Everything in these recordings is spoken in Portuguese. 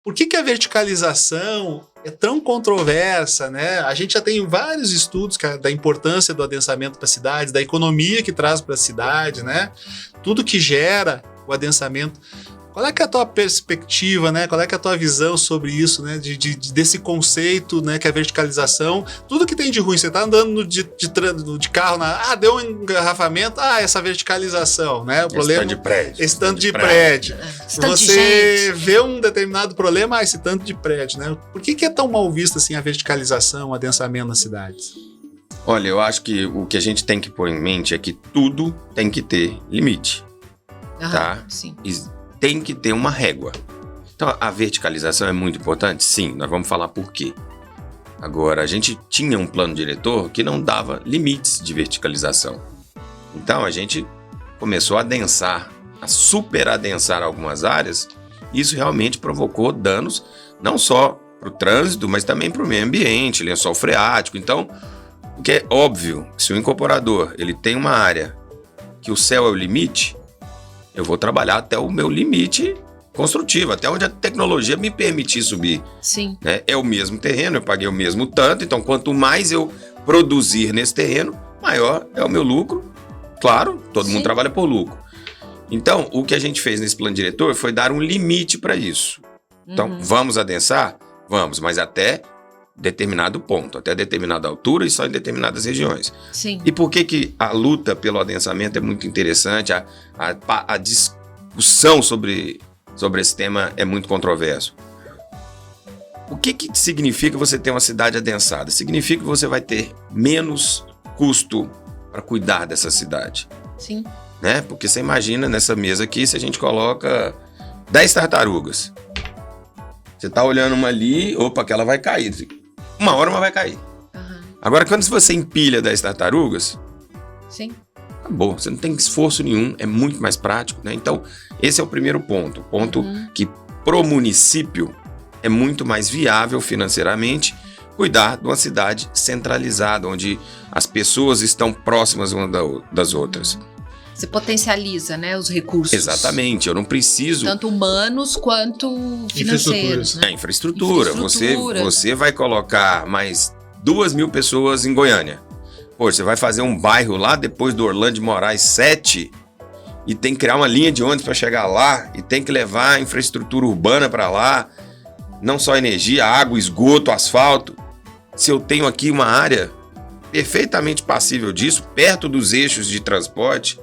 Por que a verticalização é tão controversa, né? A gente já tem vários estudos da importância do adensamento para cidades, da economia que traz para a cidade, né? Tudo que gera o adensamento. Qual é que é a tua perspectiva, né? Qual é que é a tua visão sobre isso, né? Desse conceito, né? Que é a verticalização. Tudo que tem de ruim, você tá andando de carro, deu um engarrafamento, essa verticalização, né? O problema... Esse tanto de prédio. Você vê um determinado problema, esse tanto de prédio, né? Por que é tão mal visto assim a verticalização, o adensamento nas cidades? Olha, eu acho que o que a gente tem que pôr em mente é que tudo tem que ter limite, tá? Sim. Tem que ter uma régua. Então, a verticalização é muito importante? Sim, nós vamos falar por quê. Agora, a gente tinha um plano diretor que não dava limites de verticalização. Então, a gente começou a adensar, a superadensar algumas áreas, e isso realmente provocou danos, não só para o trânsito, mas também para o meio ambiente, lençol freático. Então, o que é óbvio, se o incorporador ele tem uma área que o céu é o limite, eu vou trabalhar até o meu limite construtivo, até onde a tecnologia me permitir subir. Sim. Né? É o mesmo terreno, eu paguei o mesmo tanto, então quanto mais eu produzir nesse terreno, maior é o meu lucro. Claro, todo mundo trabalha por lucro. Então, o que a gente fez nesse plano diretor foi dar um limite para isso. Então, vamos adensar? Vamos, mas até determinado ponto, até determinada altura e só em determinadas regiões. Sim. E por que a luta pelo adensamento é muito interessante, a discussão sobre esse tema é muito controverso? O que significa você ter uma cidade adensada? Significa que você vai ter menos custo para cuidar dessa cidade. Sim. Né? Porque você imagina nessa mesa aqui, se a gente coloca 10 tartarugas, você tá olhando uma ali, opa, aquela vai cair. Uma hora uma vai cair. Agora, quando você empilha 10 tartarugas, sim, acabou. Você não tem esforço nenhum, é muito mais prático, né? Então, esse é o primeiro ponto. O ponto que pro município é muito mais viável financeiramente cuidar de uma cidade centralizada, onde as pessoas estão próximas umas das outras. Você potencializa, né, os recursos. Exatamente, eu não preciso... Tanto humanos quanto financeiros. Né? Infraestrutura. Você vai colocar mais 2.000 pessoas em Goiânia. Pô, você vai fazer um bairro lá depois do Orlando de Moraes 7 e tem que criar uma linha de ônibus para chegar lá e tem que levar infraestrutura urbana para lá, não só energia, água, esgoto, asfalto. Se eu tenho aqui uma área perfeitamente passível disso, perto dos eixos de transporte,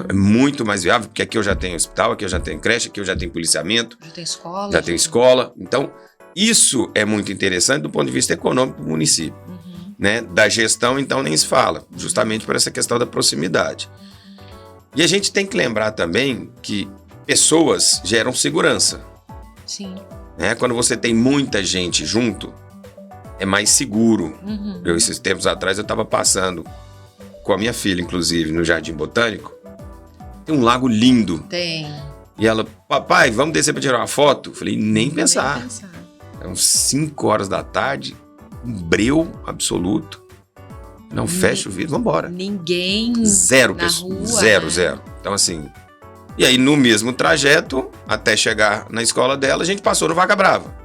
é muito mais viável, porque aqui eu já tenho hospital, aqui eu já tenho creche, aqui eu já tenho policiamento. Já tem escola. Já tenho escola. Então, isso é muito interessante do ponto de vista econômico do município. Né? Da gestão, então, nem se fala, justamente por essa questão da proximidade. E a gente tem que lembrar também que pessoas geram segurança. Sim. Né? Quando você tem muita gente junto, é mais seguro. Esses tempos atrás, eu estava passando com a minha filha, inclusive, no Jardim Botânico. Tem um lago lindo. Tem. E ela, papai, vamos descer para tirar uma foto? Eu falei, nem pensar. Eram 5 horas da tarde, um breu absoluto. Não fecha o vidro, vambora. Ninguém zero na pessoa, rua, zero, né? zero. Então, assim... E aí, no mesmo trajeto, até chegar na escola dela, a gente passou no Vaca Brava.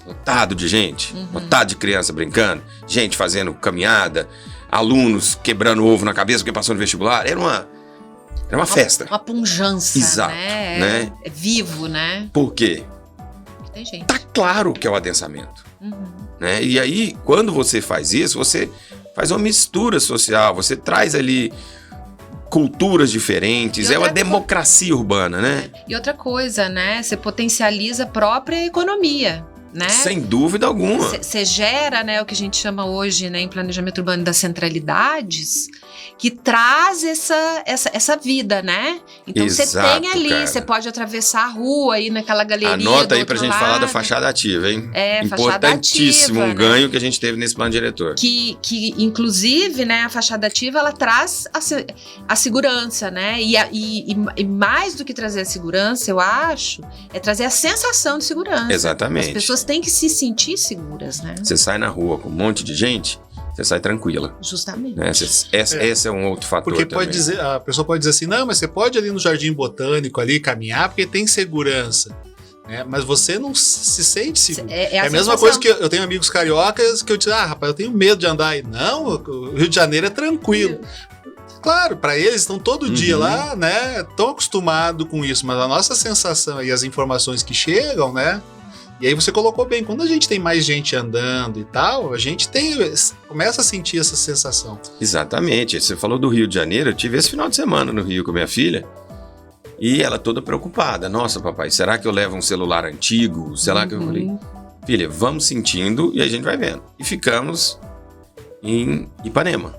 Lotado de gente, lotado de criança brincando, gente fazendo caminhada, alunos quebrando ovo na cabeça porque passou no vestibular. Era uma festa. Uma pujança, exato, né? É vivo, né? Por quê? Tem gente. Tá claro que é o adensamento. Né? E aí, quando você faz isso, você faz uma mistura social, você traz ali culturas diferentes, é uma democracia urbana, né? E outra coisa, né? Você potencializa a própria economia. Né? Sem dúvida alguma. Você gera, né, o que a gente chama hoje, né, em planejamento urbano das centralidades, que traz essa vida, né? Então você tem ali, você pode atravessar a rua aí naquela galeria. Anota aí pra gente falar da fachada ativa, hein? Importantíssimo, fachada ativa, um ganho que a gente teve nesse plano diretor. Que inclusive, né, a fachada ativa, ela traz a segurança, né? E mais do que trazer a segurança, eu acho, é trazer a sensação de segurança. Exatamente. As pessoas têm que se sentir seguras, né? Você sai na rua com um monte de gente, você sai tranquila. Justamente. Né? Esse é um outro fator. Porque também. A pessoa pode dizer assim, não, mas você pode ir ali no Jardim Botânico ali caminhar porque tem segurança. né? Mas você não se sente seguro. É a mesma coisa que eu tenho amigos cariocas que eu digo, rapaz, eu tenho medo de andar aí. Não, o Rio de Janeiro é tranquilo. Claro, para eles estão todo dia lá, né? Estão acostumados com isso, mas a nossa sensação e as informações que chegam, né? E aí você colocou bem, quando a gente tem mais gente andando e tal, a gente começa a sentir essa sensação. Exatamente. Você falou do Rio de Janeiro, eu tive esse final de semana no Rio com minha filha. E ela toda preocupada. Nossa, papai, será que eu levo um celular antigo? Será que eu falei, filha, vamos sentindo e a gente vai vendo. E ficamos em Ipanema.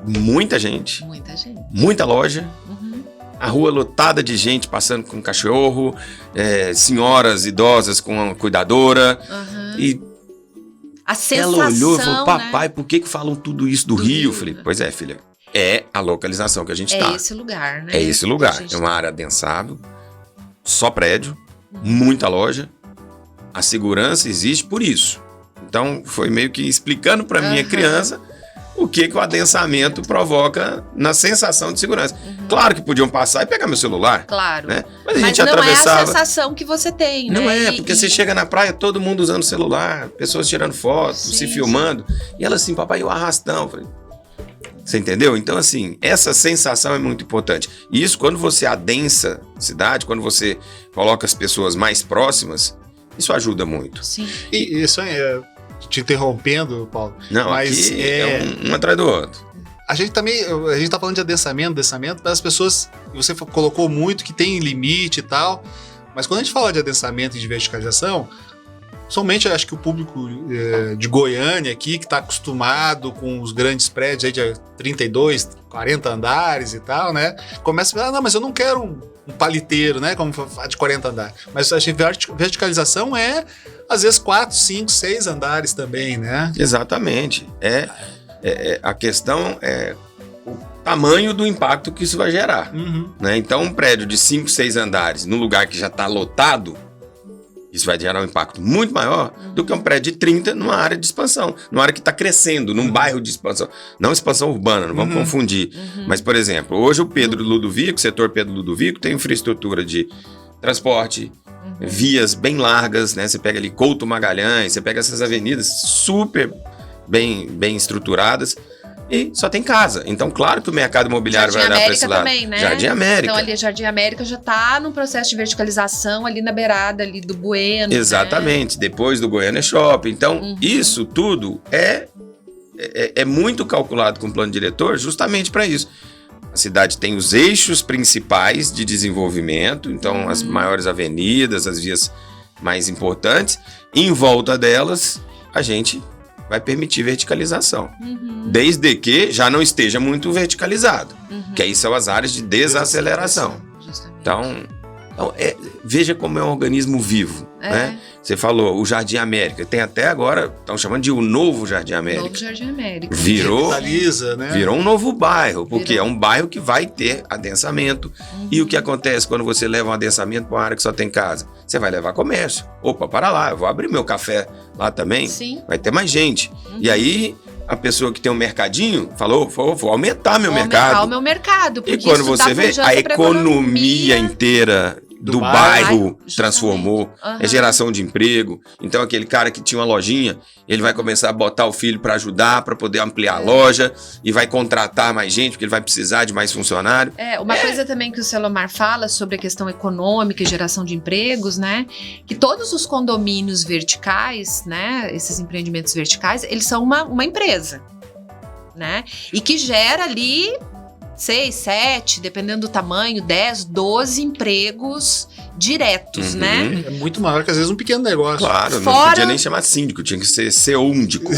Muita gente. Muita loja. A rua lotada de gente passando com cachorro, senhoras idosas com a cuidadora. E a sensação, ela olhou e falou, papai, né? Por que falam tudo isso do Rio? Eu falei, pois é, filha. É a localização que a gente tá. É esse lugar, né? É esse lugar. É uma área adensável, só prédio, muita loja. A segurança existe por isso. Então, foi meio que explicando para minha criança o que o adensamento provoca na sensação de segurança. Claro que podiam passar e pegar meu celular. Claro. Né? Mas a gente não atravessava. É a sensação que você tem, né? Não é, porque você chega na praia, todo mundo usando celular, pessoas tirando fotos, se filmando. E ela assim, papai, o arrastão. Eu falei, você entendeu? Então, assim, essa sensação é muito importante. E isso, quando você adensa a cidade, quando você coloca as pessoas mais próximas, isso ajuda muito. Sim. E isso te interrompendo, Paulo. Não, mas aqui é um atrás do outro. A gente tá falando de adensamento, mas as pessoas, você colocou muito que tem limite e tal, mas quando a gente fala de adensamento e de verticalização, somente acho que o público de Goiânia aqui, que está acostumado com os grandes prédios aí de 32, 40 andares e tal, né? Começa a falar, não, mas eu não quero um paliteiro, né? Como de 40 andares. Mas a verticalização é, às vezes, 4, 5, 6 andares também, né? Exatamente. A questão é o tamanho do impacto que isso vai gerar. Né? Então, um prédio de 5, 6 andares, num lugar que já está lotado, isso vai gerar um impacto muito maior do que um prédio de 30 numa área de expansão, numa área que está crescendo, num bairro de expansão. Não expansão urbana, não vamos confundir. Mas, por exemplo, hoje o o setor Pedro Ludovico, tem infraestrutura de transporte, vias bem largas, né? Você pega ali Couto Magalhães, você pega essas avenidas super bem estruturadas. E só tem casa. Então, claro que o mercado imobiliário vai olhar para esse lado. Também, né? Jardim América. Então, ali Jardim América já está num processo de verticalização ali na beirada ali do Bueno. Exatamente. Né? Depois do Goiânia Shopping. Então, isso tudo é muito calculado com o plano diretor justamente para isso. A cidade tem os eixos principais de desenvolvimento, então as maiores avenidas, as vias mais importantes. Em volta delas, a gente vai permitir verticalização. Desde que já não esteja muito verticalizado. Que aí são as áreas de desaceleração. Então, veja como é um organismo vivo. Né? Você falou, o Jardim América. Tem até agora, estão chamando de o novo Jardim América. Novo Jardim América. Virou um novo bairro, porque é um bairro que vai ter adensamento. E o que acontece quando você leva um adensamento para uma área que só tem casa? Você vai levar comércio. Opa, para lá, eu vou abrir meu café lá também. Sim. Vai ter mais gente. E aí, a pessoa que tem um mercadinho falou, vou aumentar meu mercado. Aumentar o meu mercado. E quando você vê, a economia inteira do bairro transformou, é geração de emprego. Então aquele cara que tinha uma lojinha, ele vai começar a botar o filho para ajudar, para poder ampliar a loja e vai contratar mais gente, porque ele vai precisar de mais funcionário. Uma coisa também que o Selomar fala sobre a questão econômica e geração de empregos, né? Que todos os condomínios verticais, né? Esses empreendimentos verticais, eles são uma empresa, né? E que gera ali 6, 7, dependendo do tamanho, 10, 12 empregos diretos, né? É muito maior que às vezes um pequeno negócio. Claro, não podia nem chamar síndico, tinha que ser seúndico,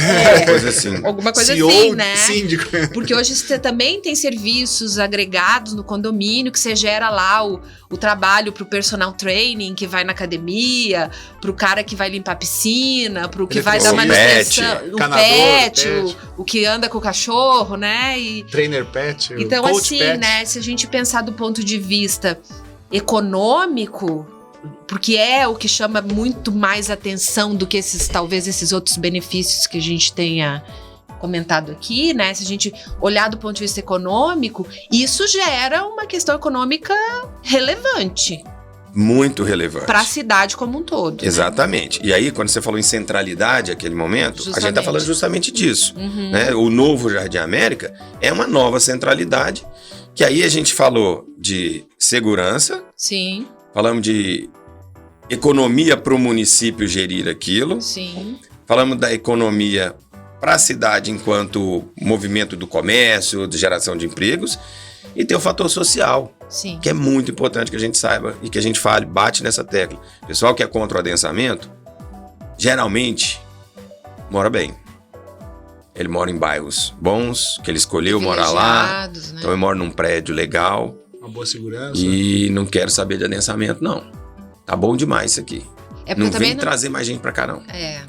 coisa assim. Alguma coisa CEO assim, né? Síndico. Porque hoje você também tem serviços agregados no condomínio, que você gera lá o trabalho pro personal training, que vai na academia, pro cara que vai limpar a piscina, pro que vai dar manutenção, o que anda com o cachorro, né? Trainer pet, então, coach assim, pet. né? Se a gente pensar do ponto de vista econômico, porque é o que chama muito mais atenção do que talvez esses outros benefícios que a gente tenha comentado aqui, né? Se a gente olhar do ponto de vista econômico, isso gera uma questão econômica relevante. Muito relevante. Para a cidade como um todo. Exatamente. Né? E aí, quando você falou em centralidade naquele momento, a gente está falando justamente disso. Uhum. Né? O novo Jardim América é uma nova centralidade, que aí a gente falou de segurança, Sim. falamos de economia para o município gerir aquilo, Sim. falamos da economia para a cidade enquanto movimento do comércio, de geração de empregos, e tem o fator social. Sim. Que é muito importante que a gente saiba e que a gente fale, bate nessa tecla. O pessoal que é contra o adensamento, geralmente, mora bem. Ele mora em bairros bons, que ele escolheu morar lá. Né? Então eu moro num prédio legal. Uma boa segurança. E não quero saber de adensamento, não. Tá bom demais isso aqui. É Não também vem trazer mais gente pra cá, não. É.